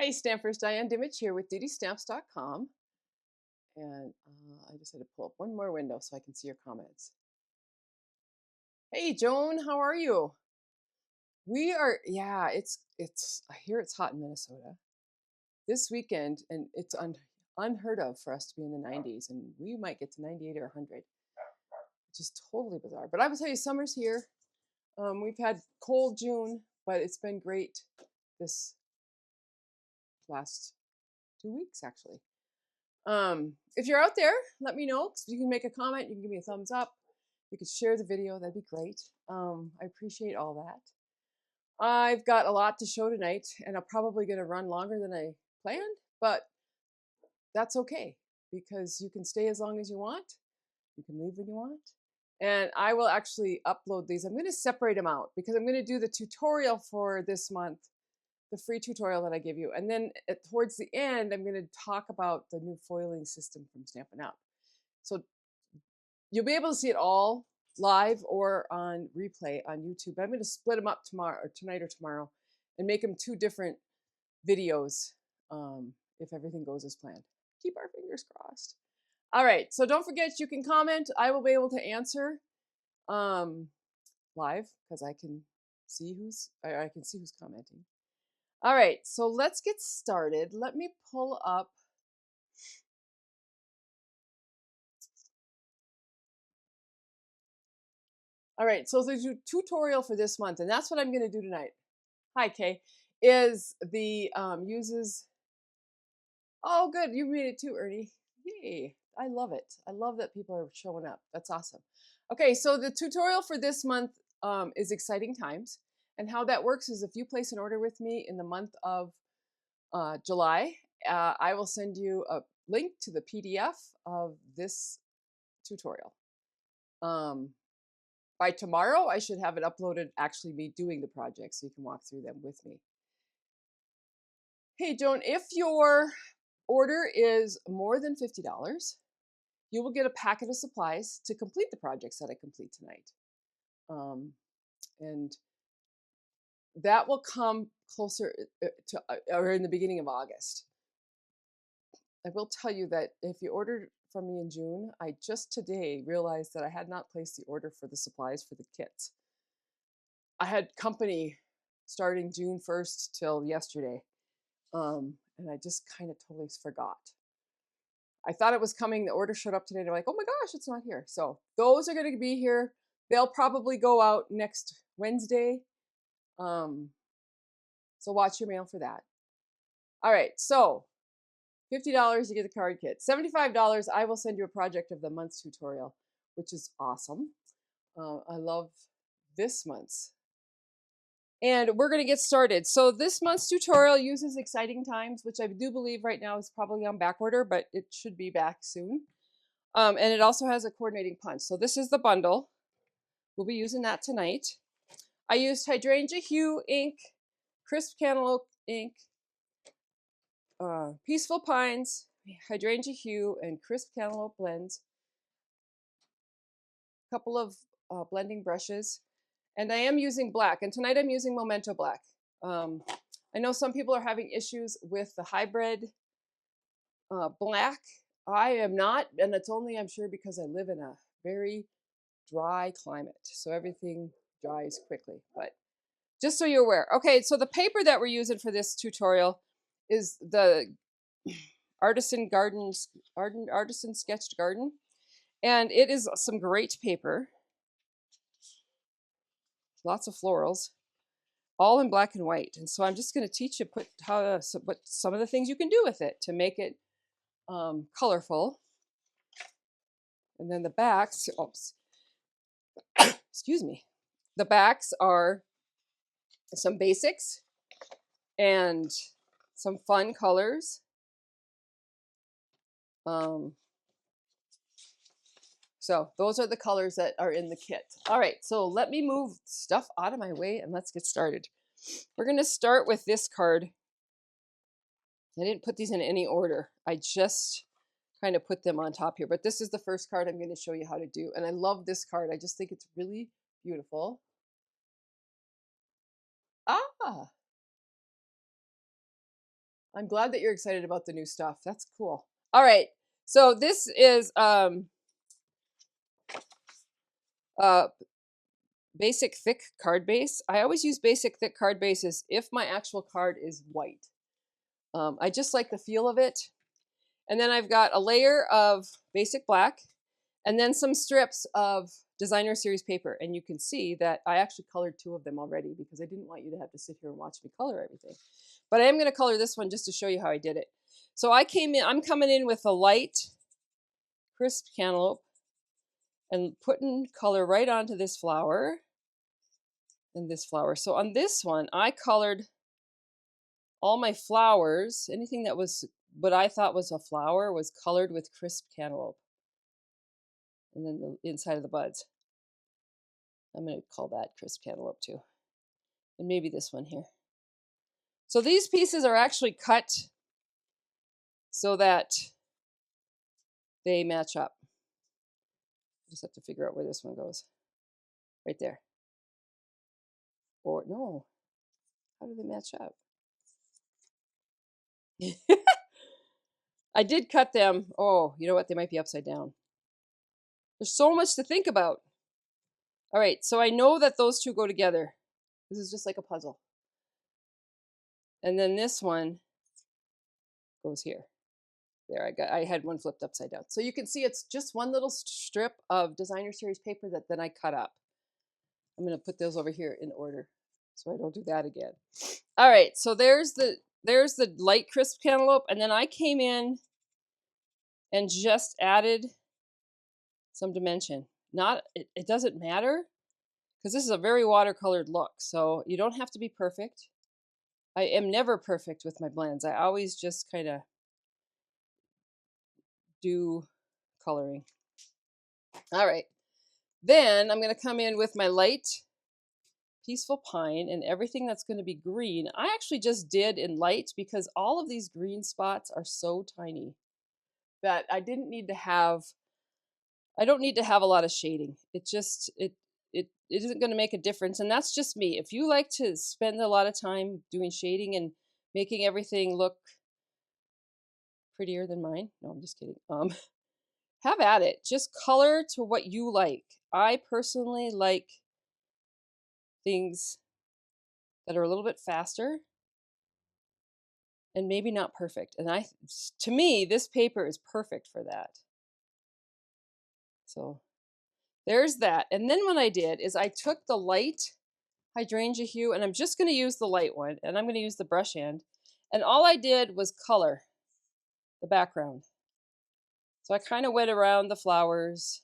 Hi, Stampers. Diane Dimich here with ddstamps.com. And I just had to pull up one more window so I can see your comments. Hey, Joan, how are you? We are, yeah, I hear it's hot in Minnesota this weekend, and it's unheard of for us to be in the 90s, and we might get to 98 or 100. It's just totally bizarre. But I will tell you, summer's here. We've had cold June, but it's been great this last 2 weeks, actually. If you're out there, let me know. You can make a comment. You can give me a thumbs up. You could share the video. That'd be great. I appreciate all that. I've got a lot to show tonight, and I'm probably going to run longer than I planned, but that's okay because you can stay as long as you want. You can leave when you want. And I will actually upload these. I'm going to separate them out because I'm going to do the tutorial for this month, the free tutorial that I give you. And then towards the end, I'm going to talk about the new foiling system from Stampin' Up. So you'll be able to see it all live or on replay on YouTube. But I'm going to split them up tonight or tomorrow and make them 2 different videos if everything goes as planned. Keep our fingers crossed. All right, so don't forget you can comment. I will be able to answer live because I can see who's commenting. All right, so let's get started. Let me pull up. All right, so the tutorial for this month, and that's what I'm going to do tonight. Hi, Kay. Is the uses. Oh, good, you made it too, Ernie. Yay! I love it. I love that people are showing up. That's awesome. Okay, so the tutorial for this month is Exciting Times, and how that works is if you place an order with me in the month of July, I will send you a link to the PDF of this tutorial. By tomorrow, I should have it uploaded, actually me doing the project, so you can walk through them with me. Hey, Joan, if your order is more than $50, you will get a packet of supplies to complete the projects that I complete tonight. And that will come closer to, or in the beginning of August. I will tell you that if you ordered from me in June, I just today realized that I had not placed the order for the supplies for the kits. I had company starting June 1st till yesterday, and I just kind of totally forgot. I thought it was coming. The order showed up today. They're like, oh my gosh, it's not here. So those are going to be here. They'll probably go out next Wednesday. So watch your mail for that. All right, so $50, you get the card kit. $75, I will send you a project of the month tutorial, which is awesome. I love this month's. And we're going to get started. So this month's tutorial uses Exciting Times, which I do believe right now is probably on back order, but it should be back soon. And it also has a coordinating punch. So this is the bundle. We'll be using that tonight. I used Hydrangea Hue ink, Crisp Cantaloupe ink, Peaceful Pines, Hydrangea Hue, and Crisp Cantaloupe blends. A couple of blending brushes. And I am using black. And tonight I'm using Memento Black. I know some people are having issues with the hybrid black. I am not. And it's only, I'm sure, because I live in a very dry climate. So everything dries quickly. But just so you're aware. Okay, so the paper that we're using for this tutorial is the Artisan Sketched Garden. And it is some great paper. Lots of florals, all in black and white. And so I'm just going to teach you what some of the things you can do with it to make it colorful. And then the backs, oops, excuse me. The backs are some basics and some fun colors. So those are the colors that are in the kit. All right, so let me move stuff out of my way and let's get started. We're going to start with this card. I didn't put these in any order. I just kind of put them on top here. But this is the first card I'm going to show you how to do. And I love this card. I just think it's really beautiful. Ah! I'm glad that you're excited about the new stuff. That's cool. All right. So this is uh basic thick card base. I always use basic thick card bases if my actual card is white. I just like the feel of it. And then I've got a layer of basic black and then some strips of designer series paper. And you can see that I actually colored 2 of them already because I didn't want you to have to sit here and watch me color everything. But I am going to color this one just to show you how I did it. So I'm coming in with a light crisp cantaloupe and putting color right onto this flower and this flower. So on this one, I colored all my flowers, anything that was what I thought was a flower was colored with crisp cantaloupe. And then the inside of the buds. I'm going to call that crisp cantaloupe too. And maybe this one here. So these pieces are actually cut so that they match up. Just have to figure out where this one goes. Right there. Or no. How do they match up? I did cut them. Oh, you know what? They might be upside down. There's so much to think about. All right, so I know that those 2 go together. This is just like a puzzle. And then this one goes here. There, I had one flipped upside down. So you can see it's just one little strip of designer series paper that then I cut up. I'm going to put those over here in order so I don't do that again. All right, so there's the light crisp cantaloupe, and then I came in and just added some dimension. It doesn't matter because this is a very watercolored look, so you don't have to be perfect. I am never perfect with my blends. I always just kind of do coloring. All right, then I'm going to come in with my light peaceful pine and everything that's going to be green. I actually just did in light because all of these green spots are so tiny that I don't need to have a lot of shading. It isn't going to make a difference, and that's just me. If you like to spend a lot of time doing shading and making everything look prettier than mine, no, I'm just kidding. Have at it. Just color to what you like. I personally like things that are a little bit faster and maybe not perfect. And to me, this paper is perfect for that. So there's that. And then what I did is I took the light hydrangea hue, and I'm just going to use the light one, and I'm going to use the brush hand. And all I did was color the background. So I kind of went around the flowers.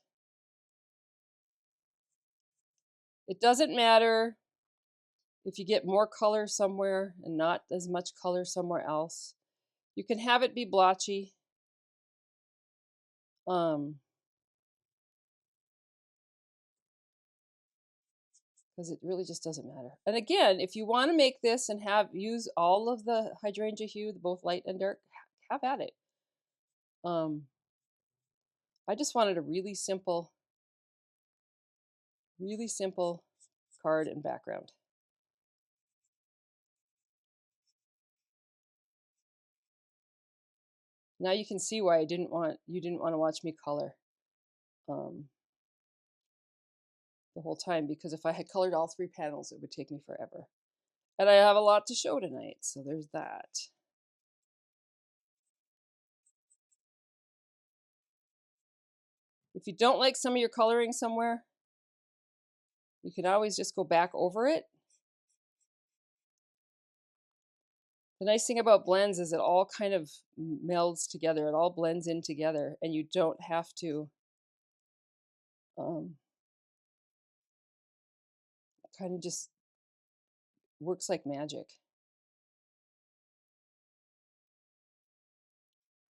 It doesn't matter if you get more color somewhere and not as much color somewhere else. You can have it be blotchy. Because it really just doesn't matter. And again, if you want to make this and use all of the hydrangea hue, both light and dark, have at it. I just wanted a really simple card and background. Now you can see why you didn't want to watch me color the whole time, because if I had colored all 3 panels, it would take me forever. And I have a lot to show tonight, so there's that. If you don't like some of your coloring somewhere, you can always just go back over it. The nice thing about blends is it all kind of melds together. It all blends in together, and you don't have to kind of just works like magic.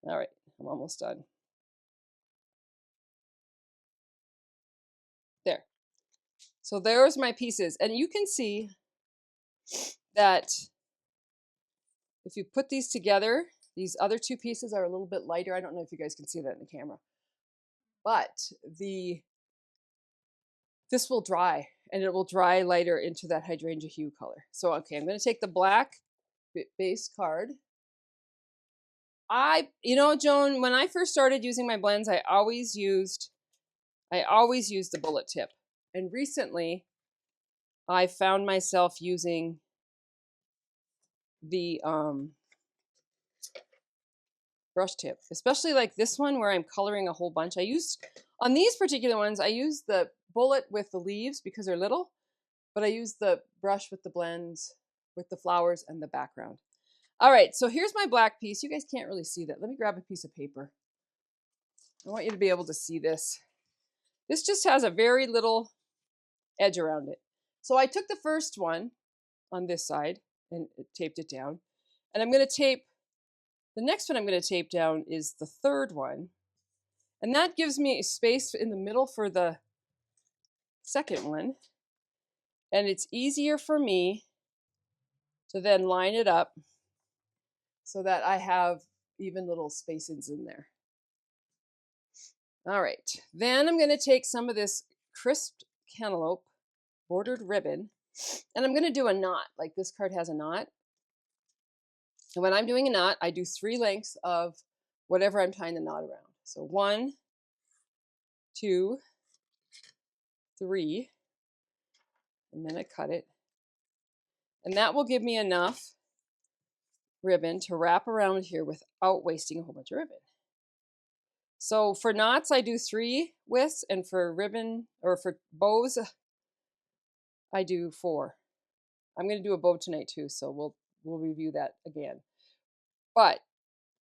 All right, I'm almost done. There. So there's my pieces, and you can see that if you put these together, these other 2 pieces are a little bit lighter. I don't know if you guys can see that in the camera, but this will dry, and it will dry lighter into that hydrangea hue color. So okay, I'm going to take the black base card, You know, Joan, when I first started using my blends, I always used the bullet tip. And recently I found myself using the brush tip, especially like this one where I'm coloring a whole bunch. On these particular ones, I use the bullet with the leaves because they're little, but I use the brush with the blends, with the flowers and the background. All right, so here's my black piece. You guys can't really see that. Let me grab a piece of paper. I want you to be able to see this. This just has a very little edge around it. So I took the first one on this side and taped it down. And I'm going to tape, the next one I'm going to tape down is the third one. And that gives me a space in the middle for the second one. And it's easier for me to then line it up so that I have even little spaces in there. All right, then I'm going to take some of this crisp cantaloupe bordered ribbon, and I'm going to do a knot. Like this card has a knot. And when I'm doing a knot, I do 3 lengths of whatever I'm tying the knot around. So 1, 2, 3, and then I cut it. And that will give me enough ribbon to wrap around here without wasting a whole bunch of ribbon. So for knots, I do 3 widths, and for ribbon, or for bows, I do 4. I'm going to do a bow tonight too, so we'll review that again. But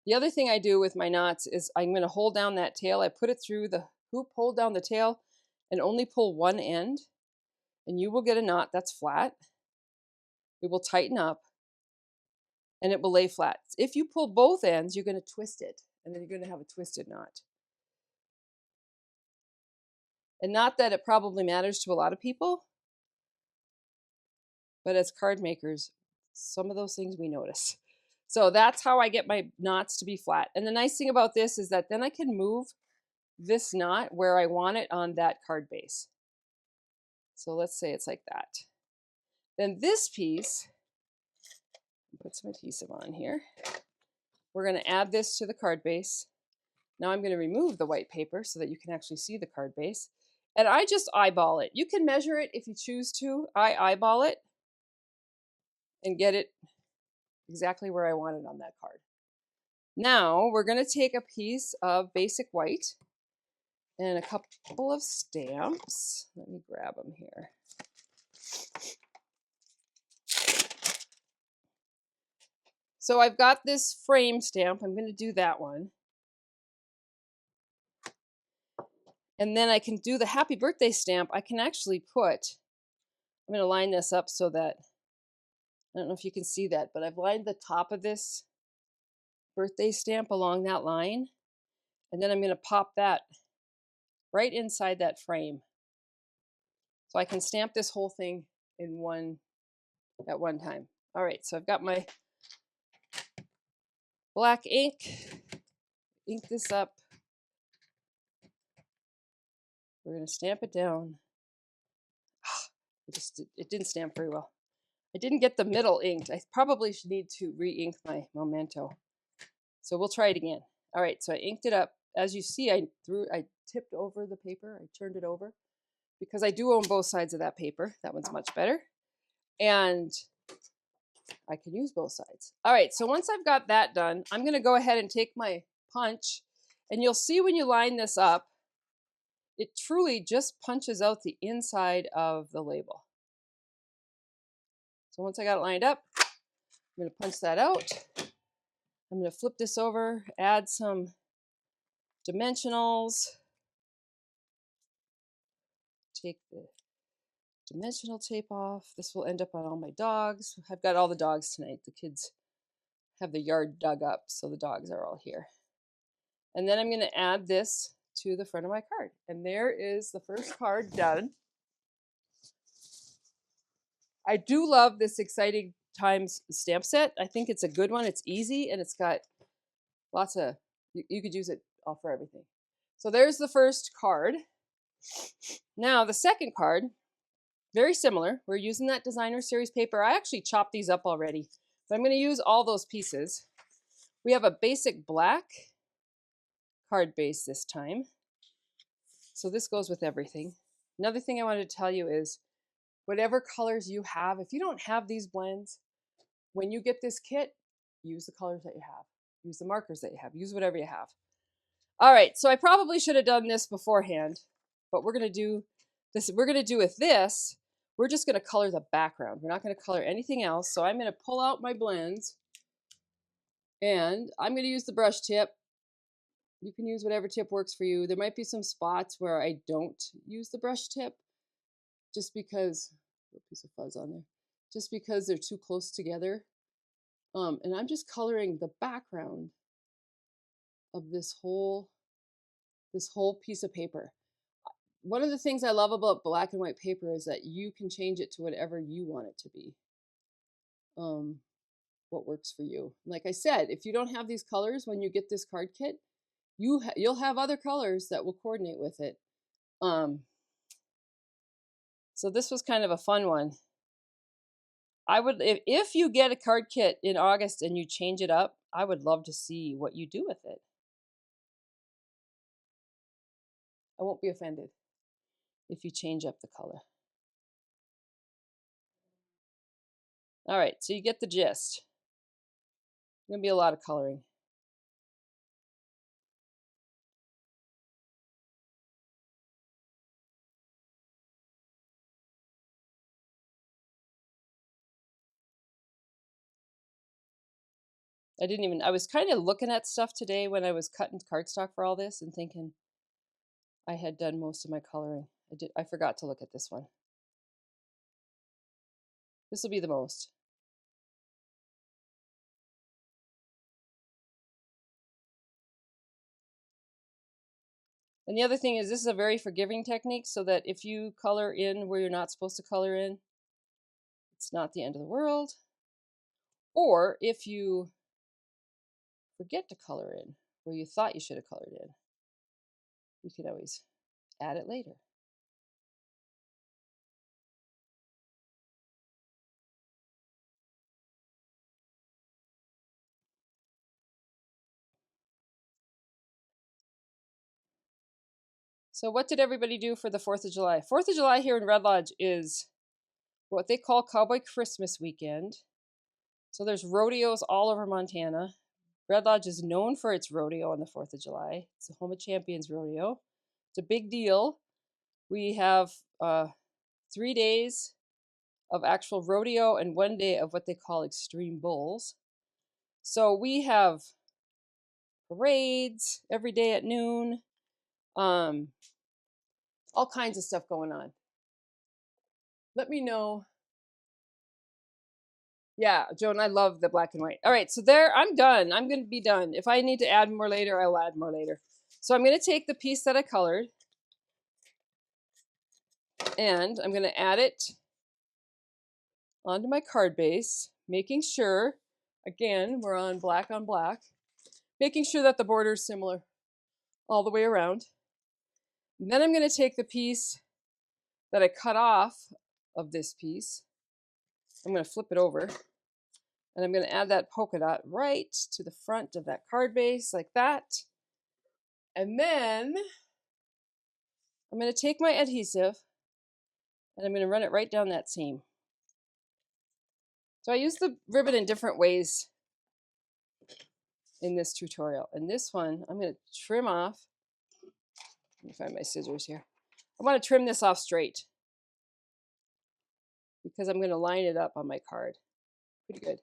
the other thing I do with my knots is I'm going to hold down that tail. I put it through the hoop, hold down the tail, and only pull one end, and you will get a knot that's flat. It will tighten up, and it will lay flat. If you pull both ends, you're going to twist it, and then you're going to have a twisted knot. And not that it probably matters to a lot of people, but as card makers, some of those things we notice. So that's how I get my knots to be flat. And the nice thing about this is that then I can move this knot where I want it on that card base. So let's say it's like that. Then this piece, put some adhesive on here. We're going to add this to the card base. Now I'm going to remove the white paper so that you can actually see the card base. And I just eyeball it. You can measure it if you choose to. I eyeball it and get it exactly where I want it on that card. Now we're going to take a piece of basic white and a couple of stamps. Let me grab them here. So I've got this frame stamp. I'm going to do that one. And then I can do the happy birthday stamp. I can actually put, I'm going to line this up so that, I don't know if you can see that, but I've lined the top of this birthday stamp along that line. And then I'm going to pop that right inside that frame. So I can stamp this whole thing at one time. All right, so I've got my black ink. Ink this up. We're going to stamp it down. It didn't stamp very well. I didn't get the middle inked. I probably should need to re-ink my memento. So we'll try it again. All right, so I inked it up. As you see, I tipped over the paper. I turned it over because I do own both sides of that paper. That one's much better. And I can use both sides. All right, so once I've got that done, I'm going to go ahead and take my punch. And you'll see when you line this up, it truly just punches out the inside of the label. So once I got it lined up, I'm going to punch that out. I'm going to flip this over, add some dimensionals. Take the dimensional tape off. This will end up on all my dogs. I've got all the dogs tonight. The kids have the yard dug up, so the dogs are all here. And then I'm going to add this to the front of my card. And there is the first card done. I do love this Exciting Times stamp set. I think it's a good one. It's easy and it's got lots of, you could use it all for everything. So there's the first card. Now the second card, very similar. We're using that designer series paper. I actually chopped these up already, but I'm going to use all those pieces. We have a basic black card base this time. So this goes with everything. Another thing I wanted to tell you is whatever colors you have, if you don't have these blends, when you get this kit, use the colors that you have. Use the markers that you have. Use whatever you have. All right, so I probably should have done this beforehand, but we're going to do this. We're going to do with this, we're just going to color the background. We're not going to color anything else. So I'm going to pull out my blends and I'm going to use the brush tip. You can use whatever tip works for you. There might be some spots where I don't use the brush tip just because, a piece of fuzz on there, just because they're too close together. And I'm just coloring the background of this whole piece of paper. One of the things I love about black and white paper is that you can change it to whatever you want it to be. What works for you. Like I said, if you don't have these colors when you get this card kit, you'll have other colors that will coordinate with it. So this was kind of a fun one. I would, if you get a card kit in August and you change it up, I would love to see what you do with it. I won't be offended if you change up the color. All right, so you get the gist. It's gonna be a lot of coloring. I was kind of looking at stuff today when I was cutting cardstock for all this and thinking I had done most of my coloring. I forgot to look at this one. This will be the most. And the other thing is this is a very forgiving technique, so that if you color in where you're not supposed to color in, it's not the end of the world. Or if you forget to color in where you thought you should have colored in, you can always add it later. So what did everybody do for the 4th of July? 4th of July here in Red Lodge is what they call Cowboy Christmas weekend. So there's rodeos all over Montana. Red Lodge is known for its rodeo on the 4th of July. It's the Home of Champions rodeo. It's a big deal. We have 3 days of actual rodeo and 1 day of what they call extreme bulls. So we have parades every day at noon. All kinds of stuff going on. Let me know. Yeah, Joan, I love the black and white. All right, so there, I'm done. I'm going to be done. If I need to add more later, I'll add more later. So I'm going to take the piece that I colored and I'm going to add it onto my card base, making sure, again, we're on black, making sure that the border is similar all the way around. And then I'm going to take the piece that I cut off of this piece. I'm going to flip it over and I'm going to add that polka dot right to the front of that card base like that. And then I'm going to take my adhesive and I'm going to run it right down that seam. So I use the ribbon in different ways in this tutorial. And this one, I'm going to trim off. Let me find my scissors here. I want to trim this off straight because I'm going to line it up on my card. Pretty good.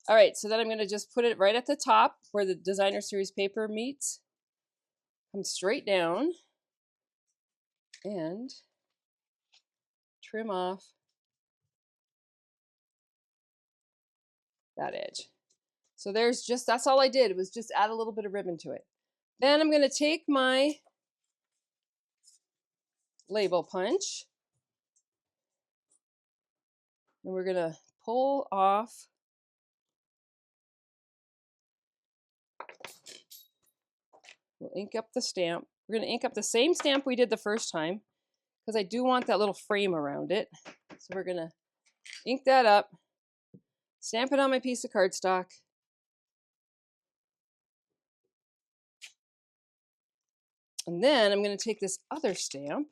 All right, so then I'm going to just put it right at the top where the designer series paper meets. Come straight down and trim off that edge. So there's just, that's all I did. It was just add a little bit of ribbon to it. Then I'm going to take my label punch and we're going to pull off we'll ink up the stamp. We're going to ink up the same stamp we did the first time because I do want that little frame around it. So we're going to ink that up, stamp it on my piece of cardstock, And then I'm going to take this other stamp,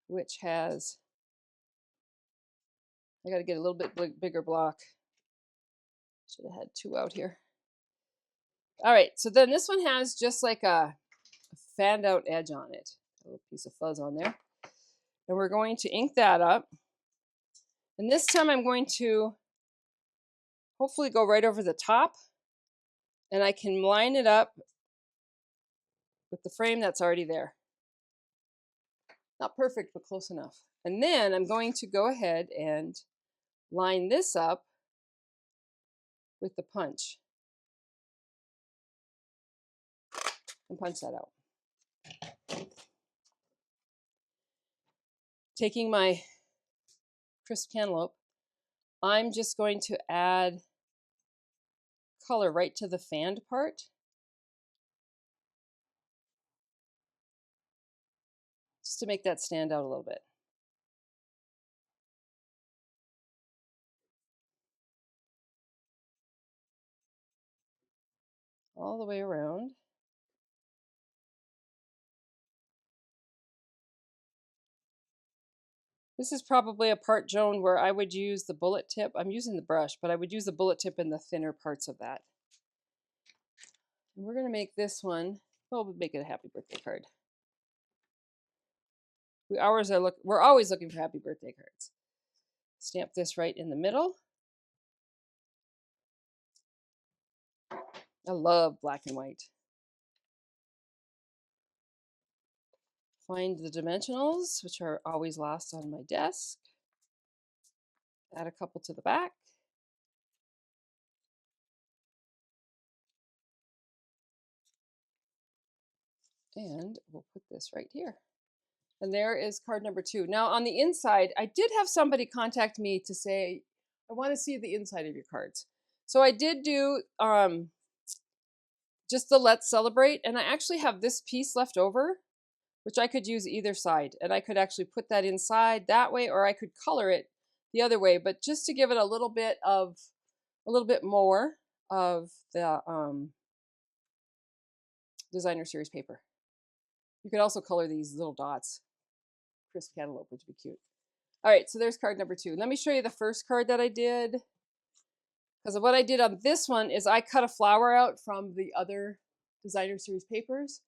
which has, I got to get a little bit bigger block. Should have had 2 out here. All right, so then this one has just like a fanned out edge on it, a little piece of fuzz on there. And we're going to ink that up. And this time I'm going to hopefully go right over the top, and I can line it up with the frame that's already there. Not perfect, but close enough. And then I'm going to go ahead and line this up with the punch and punch that out. Taking my crisp cantaloupe, I'm just going to add color right to the fanned part. Just to make that stand out a little bit. All the way around. This is probably a part, Joan, where I would use the bullet tip. I'm using the brush, but I would use the bullet tip in the thinner parts of that. And we're going to make this one, we'll make it a happy birthday card. We're always looking for happy birthday cards. Stamp this right in the middle. I love black and white. Find the dimensionals, which are always lost on my desk. Add a couple to the back. And we'll put this right here. And there is card number 2. Now on the inside, I did have somebody contact me to say, I want to see the inside of your cards. So I did do just the Let's Celebrate, and I actually have this piece left over, which I could use either side. And I could actually put that inside that way, or I could color it the other way, but just to give it a little bit more of the designer series paper. You could also color these little dots. Crisp cantaloupe, which would be cute. All right, so there's card number 2. Let me show you the first card that I did. Because what I did on this one is I cut a flower out from the other designer series papers.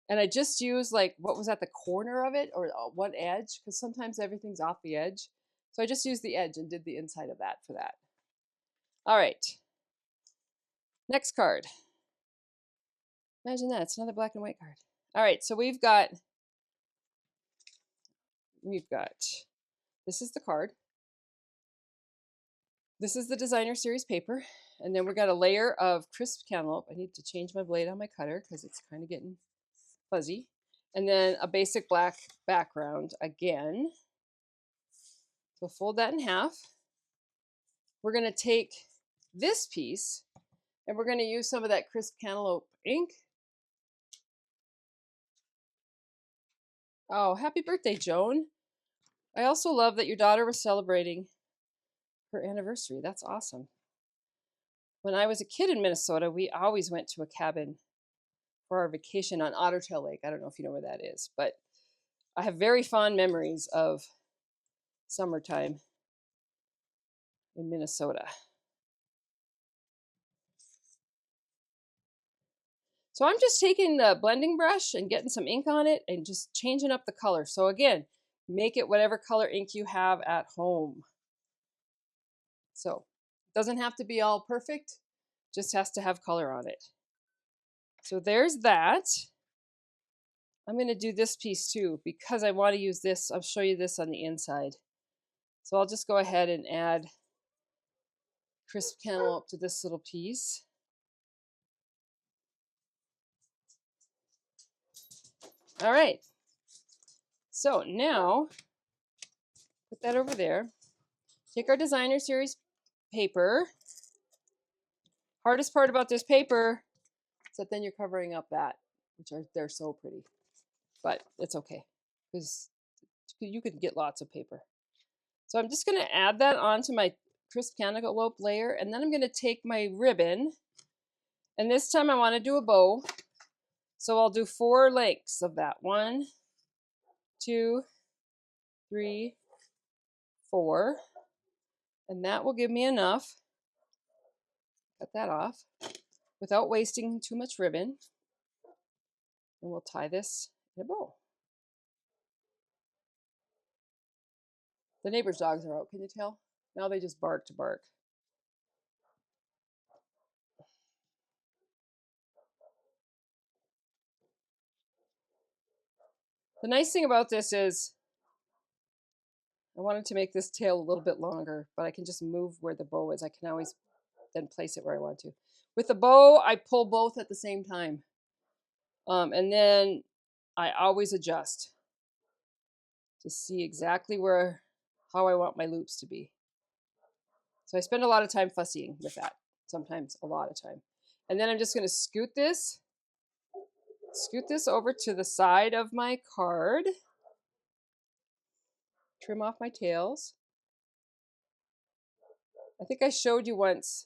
And I just used like what was at the corner of it, or one edge, because sometimes everything's off the edge. So I just used the edge and did the inside of that for that. All right. Next card. Imagine that, it's another black and white card. All right, so we've got, this is the card. This is the designer series paper. And then we got a layer of crisp cantaloupe. I need to change my blade on my cutter because it's kind of getting fuzzy. And then a basic black background again. So fold that in half. We're going to take this piece and we're going to use some of that crisp cantaloupe ink. Oh, happy birthday, Joan. I also love that your daughter was celebrating her anniversary. That's awesome. When I was a kid in Minnesota, we always went to a cabin for our vacation on Ottertail Lake. I don't know if you know where that is, but I have very fond memories of summertime in Minnesota. So I'm just taking the blending brush and getting some ink on it and just changing up the color. So again, make it whatever color ink you have at home. So it doesn't have to be all perfect, just has to have color on it. So there's that. I'm going to do this piece too because I want to use this. I'll show you this on the inside. So I'll just go ahead and add crisp cantaloupe to this little piece. All right. So now put that over there. Take our designer series paper. Hardest part about this paper is that then you're covering up that, they're so pretty, but it's okay because you could get lots of paper. So I'm just going to add that onto my crisp cantaloupe layer, and then I'm going to take my ribbon, and this time I want to do a bow. So I'll do 4 lengths of that. 1, 2, 3, 4. And that will give me enough. Cut that off without wasting too much ribbon. And we'll tie this in a bow. The neighbor's dogs are out, can you tell? Now they just bark to bark. The nice thing about this is I wanted to make this tail a little bit longer, but I can just move where the bow is. I can always then place it where I want to. With the bow, I pull both at the same time. And then I always adjust to see exactly how I want my loops to be. So I spend a lot of time fussying with that, sometimes a lot of time. And then I'm just going to scoot this over to the side of my card. Trim off my tails. I think I showed you once.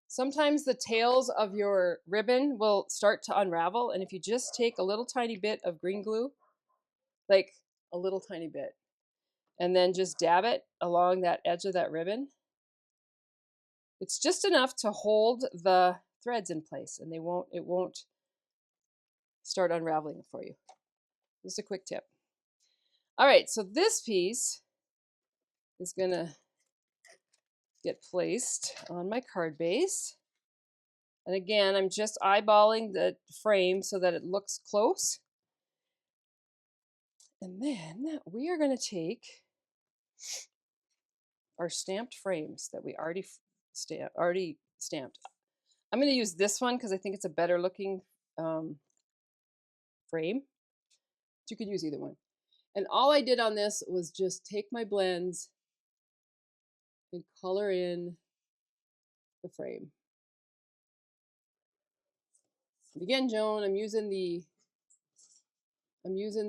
Sometimes the tails of your ribbon will start to unravel, and if you just take a little tiny bit of green glue, like a little tiny bit, and then just dab it along that edge of that ribbon, it's just enough to hold the threads in place, and it won't start unraveling for you. Just a quick tip. All right, so this piece is going to get placed on my card base. And again, I'm just eyeballing the frame so that it looks close. And then we are going to take our stamped frames that we already stamped. I'm going to use this one because I think it's a better looking frame. You could use either one. And all I did on this was just take my blends and color in the frame. And again, Joan, I'm using the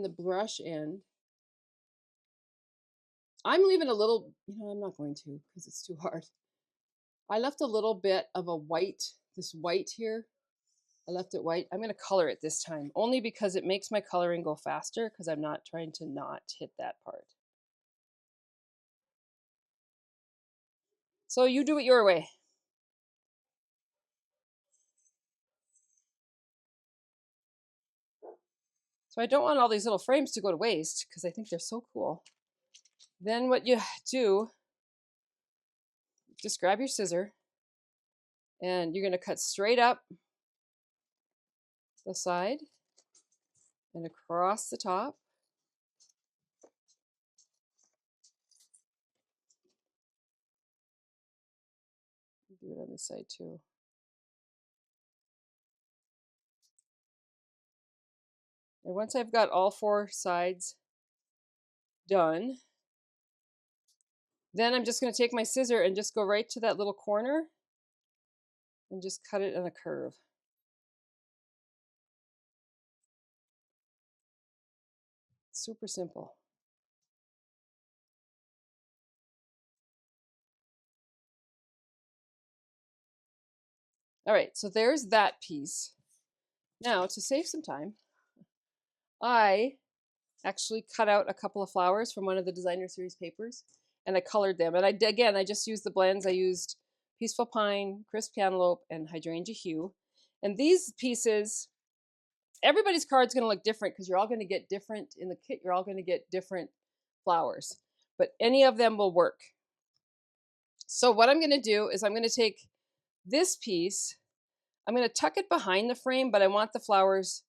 brush end. I'm leaving a little, I'm not going to because it's too hard. I left a little bit of a white, this white here. I left it white. I'm going to color it this time, only because it makes my coloring go faster because I'm not trying to not hit that part. So you do it your way. So I don't want all these little frames to go to waste because I think they're so cool. Then what you do, just grab your scissor and you're going to cut straight up the side and across the top. Do it on this side too. And once I've got all 4 sides done, then I'm just going to take my scissor and just go right to that little corner and just cut it in a curve. Super simple. All right, so there's that piece. Now, to save some time, I actually cut out a couple of flowers from one of the designer series papers and I colored them. And I just used the blends. I used Peaceful Pine, Crisp Cantaloupe, and Hydrangea Hue. And these pieces, everybody's card's going to look different because you're all going to get different in the kit. You're all going to get different flowers, but any of them will work. So what I'm going to do is I'm going to take this piece, I'm going to tuck it behind the frame, but I want the flowers,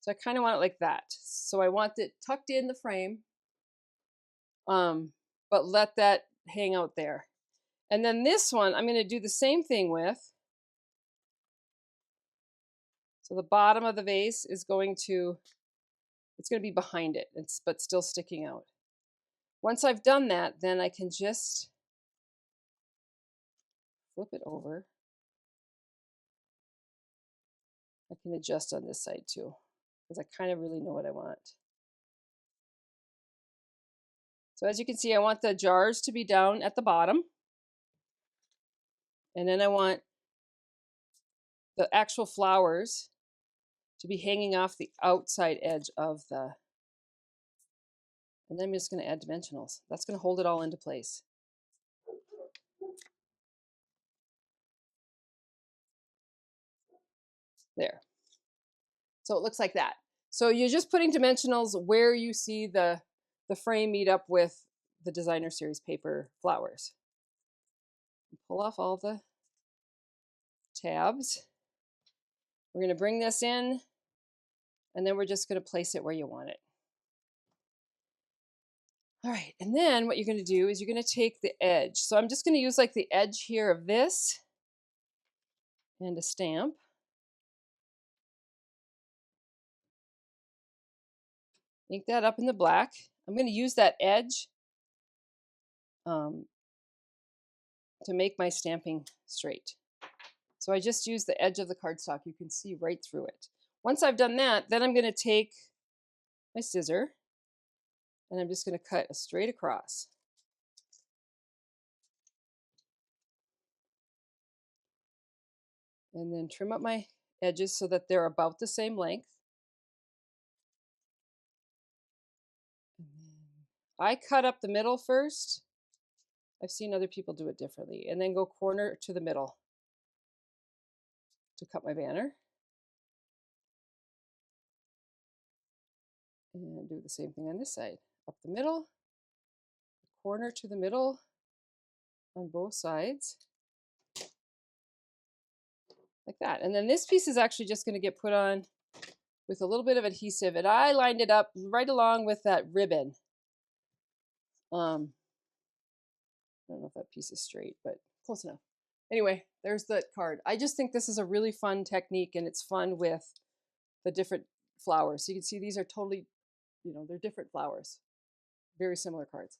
so I kind of want it like that. So I want it tucked in the frame, but let that hang out there. And then this one, I'm going to do the same thing with. So the bottom of the vase is going to be behind it, but still sticking out. Once I've done that, then I can just flip it over. I can adjust on this side too, because I kind of really know what I want. So as you can see, I want the jars to be down at the bottom. And then I want the actual flowers to be hanging off the outside edge of the, and then I'm just going to add dimensionals. That's going to hold it all into place. There. So it looks like that. So you're just putting dimensionals where you see the frame meet up with the designer series paper flowers. Pull off all the tabs. We're going to bring this in, and then we're just going to place it where you want it. All right, and then what you're going to do is you're going to take the edge. So I'm just going to use like the edge here of this and a stamp. Ink that up in the black. I'm going to use that edge to make my stamping straight. So I just use the edge of the cardstock. You can see right through it. Once I've done that, then I'm going to take my scissor and I'm just going to cut straight across. And then trim up my edges so that they're about the same length. I cut up the middle first. I've seen other people do it differently. And then go corner to the middle to cut my banner. And do the same thing on this side. Up the middle, corner to the middle on both sides. Like that. And then this piece is actually just going to get put on with a little bit of adhesive. And I lined it up right along with that ribbon. I don't know if that piece is straight, but close enough. Anyway, there's the card. I just think this is a really fun technique, and it's fun with the different flowers. So you can see these are totally, they're different flowers. Very similar cards.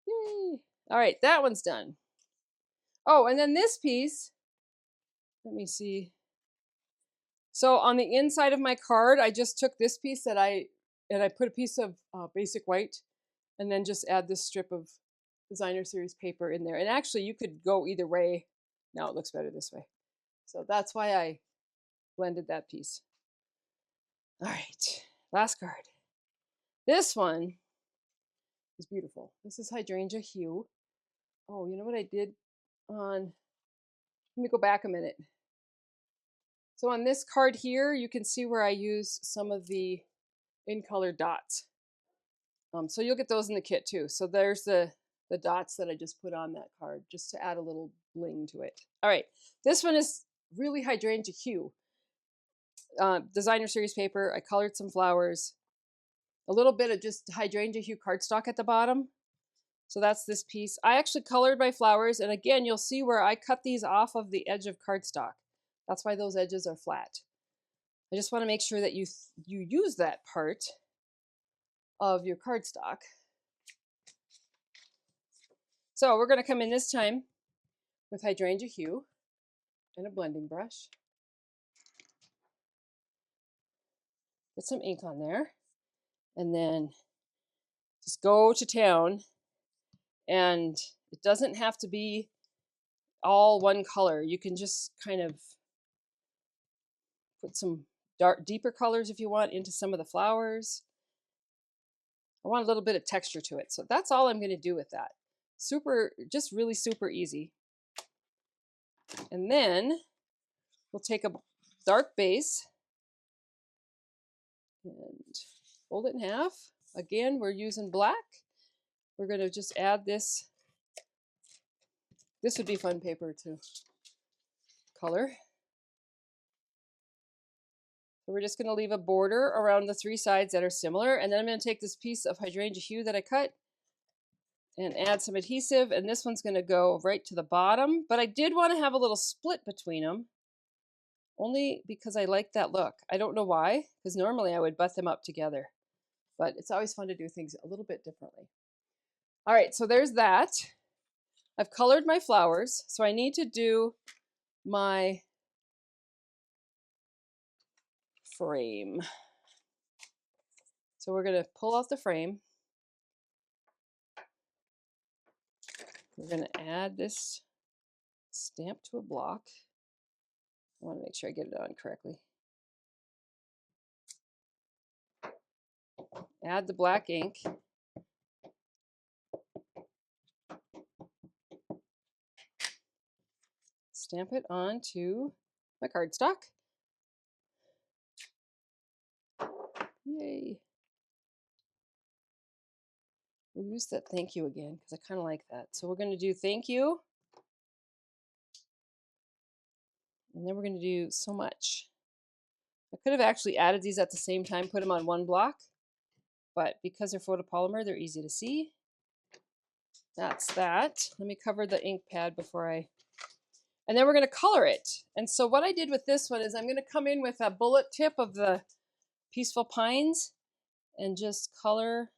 Yay! All right, that one's done. Oh, and then this piece, let me see. So on the inside of my card, I just took this piece and I put a piece of basic white and then just add this strip of designer series paper in there. And actually you could go either way. Now it looks better this way. So that's why I blended that piece. All right, last card. This one is beautiful. This is Hydrangea Hue. Oh, you know what I did on, let me go back a minute. So on this card here, you can see where I use some of the in-color dots. So you'll get those in the kit too. So there's the dots that I just put on that card just to add a little bling to it. All right, this one is really Hydrangea Hue. Designer series paper. I colored some flowers. A little bit of just Hydrangea Hue cardstock at the bottom. So that's this piece. I actually colored my flowers, and again, you'll see where I cut these off of the edge of cardstock. That's why those edges are flat. I just want to make sure that you use that part of your cardstock. So we're going to come in this time with Hydrangea Hue and a blending brush. Get some ink on there, and then just go to town. And it doesn't have to be all one color. You can just kind of put some deeper colors if you want into some of the flowers. I want a little bit of texture to it. So that's all I'm going to do with that. Just really super easy. And then we'll take a dark base and fold it in half. Again, we're using black. We're going to just add this. This would be fun paper to color. So we're just going to leave a border around the three sides that are similar. And then I'm going to take this piece of Hydrangea Hue that I cut and add some adhesive. And this one's going to go right to the bottom. But I did want to have a little split between them, only because I like that look. I don't know why, because normally I would butt them up together. But it's always fun to do things a little bit differently. All right, so there's that. I've colored my flowers. So I need to do my frame. So we're going to pull out the frame. We're going to add this stamp to a block. I want to make sure I get it on correctly. Add the black ink. Stamp it onto my cardstock. Yay. We'll use that thank you again because I kind of like that. So we're going to do thank you. And then we're going to do so much. I could have actually added these at the same time, put them on one block. But because they're photopolymer, they're easy to see. That's that. Let me cover the ink pad before I... And then we're going to color it. And so what I did with this one is I'm going to come in with a bullet tip of the Peaceful Pines and just color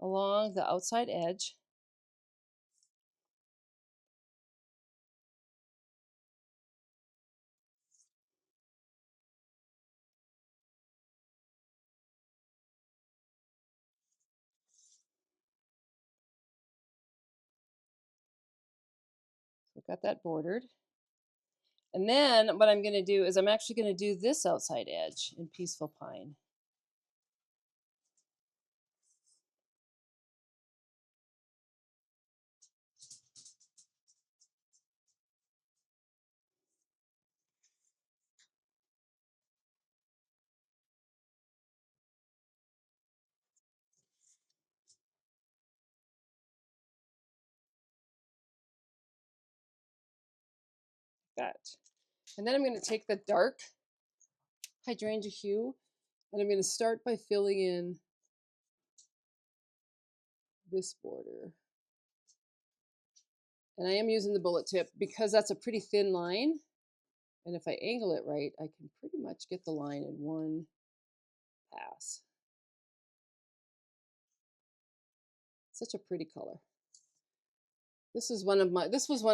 along the outside edge. So I've got that bordered. And then what I'm going to do is I'm actually going to do this outside edge in Peaceful Pine. That. And then I'm going to take the dark hydrangea hue and I'm going to start by filling in this border. And I am using the bullet tip because that's a pretty thin line. And if I angle it right, I can pretty much get the line in one pass. Such a pretty color. This was one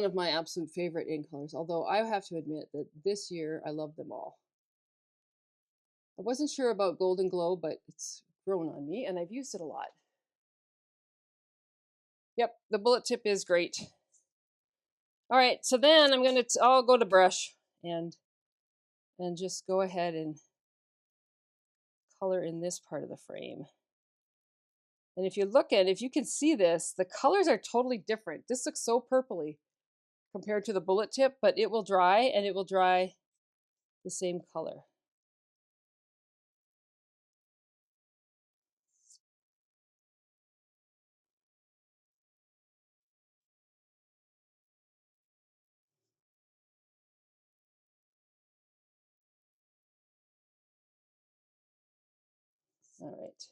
of my absolute favorite ink colors, although I have to admit that this year I love them all. I wasn't sure about Golden Glow, but it's grown on me and I've used it a lot. Yep, the bullet tip is great. All right, so then I'll go to brush and just go ahead and color in this part of the frame. And if you can see this, the colors are totally different. This looks so purpley compared to the bullet tip, but it will dry and it will dry the same color. All right.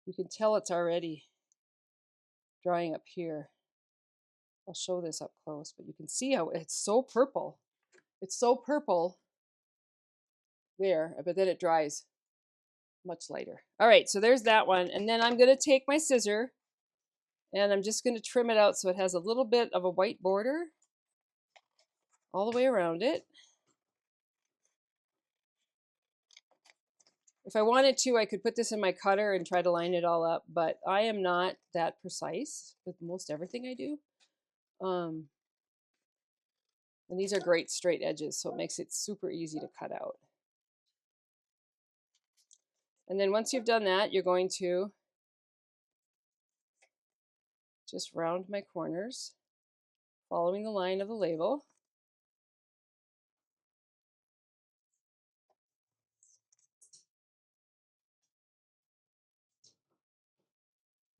You can tell it's already drying up here. I'll show this up close, but you can see how it's so purple. It's so purple there, but then it dries much lighter. All right, so there's that one. And then I'm going to take my scissor and I'm just going to trim it out so it has a little bit of a white border all the way around it. If I wanted to, I could put this in my cutter and try to line it all up, but I am not that precise with most everything I do. And these are great straight edges, so it makes it super easy to cut out. And then once you've done that, you're going to just round my corners, following the line of the label.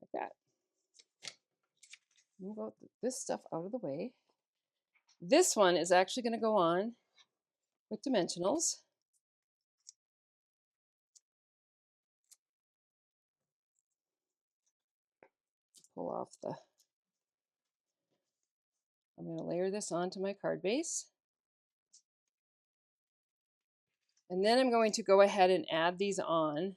Like that. Move out this stuff out of the way. This one is actually going to go on with dimensionals. Pull off the... I'm going to layer this onto my card base. And then I'm going to go ahead and add these on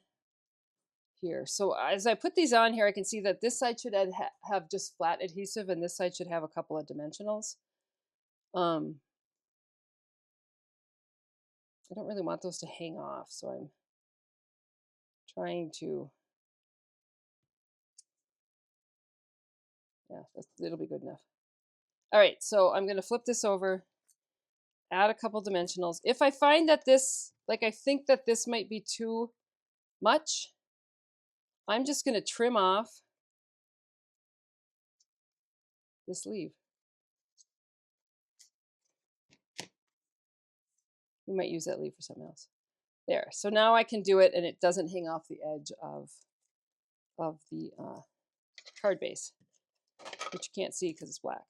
here. So as I put these on here, I can see that this side should have just flat adhesive and this side should have a couple of dimensionals. I don't really want those to hang off, so I'm trying to, yeah, it'll be good enough. All right, so I'm going to flip this over add a couple dimensionals. If I find that this, like I think that this might be too much, I'm just going to trim off this leaf. We might use that leaf for something else. There. So now I can do it and it doesn't hang off the edge of the card base, which you can't see because it's black.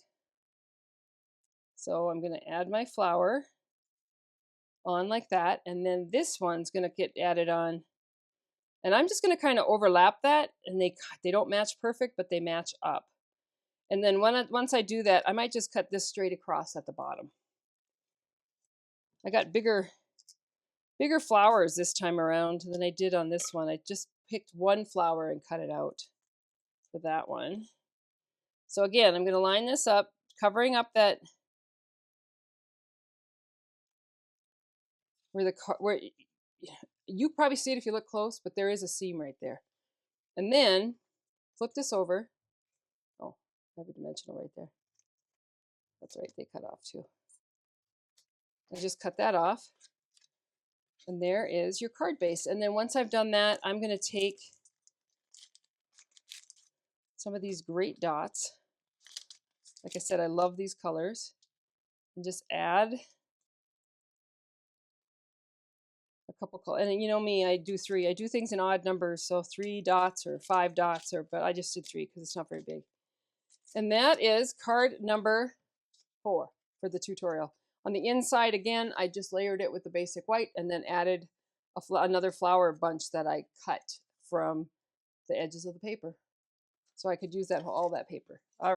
So I'm going to add my flower on like that, and then this one's going to get added on. And I'm just going to kind of overlap that, and they don't match perfect, but they match up. And then once I do that, I might just cut this straight across at the bottom. I got bigger flowers this time around than I did on this one. I just picked one flower and cut it out for that one. So again, I'm going to line this up, covering up that where you probably see it if you look close, but there is a seam right there. And then flip this over. Oh, I have a dimensional right there. That's right, they cut off too. And just cut that off. And there is your card base. And then once I've done that, I'm going to take some of these great dots. Like I said, I love these colors. And just add a couple colors. And you know me, I do 3. I do things in odd numbers, so 3 dots or 5 dots, but I just did 3 because it's not very big. And that is card number 4 for the tutorial. On the inside, again, I just layered it with the basic white and then added another flower bunch that I cut from the edges of the paper. So I could use all that paper. All right.